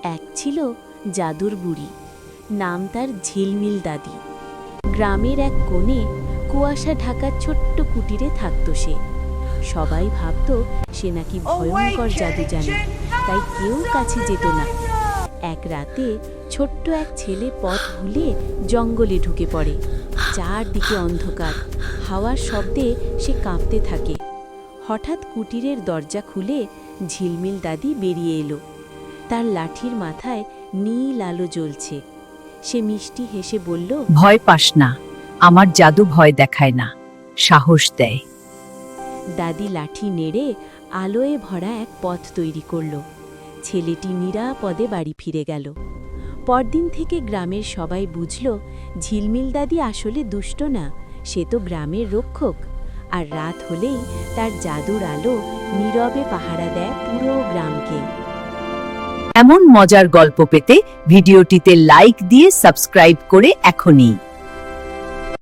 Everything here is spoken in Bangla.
এক ছিল জাদুর বুড়ি, নাম তার ঝিলমিল দাদি। গ্রামের এক কোণে কুয়াশা ঢাকা ছোট্ট কুটিরে থাকত সে। সবাই ভাবত সে নাকি ভয়ঙ্কর জাদু জানে, তাই কেউ কাছে যেত না। এক রাতে ছোট্ট এক ছেলে পথ ভুলে জঙ্গলে ঢুকে পড়ে। চারদিকে অন্ধকার, হাওয়ার শব্দে সে কাঁপতে থাকে। হঠাৎ কুটিরের দরজা খুলে ঝিলমিল দাদি বেরিয়ে এলো। তার লাঠির মাথায় নীল আলো জ্বলছে। সে মিষ্টি হেসে বলল, ভয় পাস না, আমার জাদু ভয় দেখায় না, সাহস দেয়। দাদি লাঠি নেড়ে আলোয় ভরা এক পথ তৈরি করল। ছেলেটি নিরাপদে বাড়ি ফিরে গেল। পরদিন থেকে গ্রামের সবাই বুঝল ঝিলমিল দাদি আসলে দুষ্ট না, সে তো গ্রামের রক্ষক। আর রাত হলেই তার জাদুর আলো নীরবে পাহারা দেয় পুরো গ্রামকে। এমন মজার গল্প পেতে ভিডিওটিতে লাইক দিয়ে সাবস্ক্রাইব করে এখনই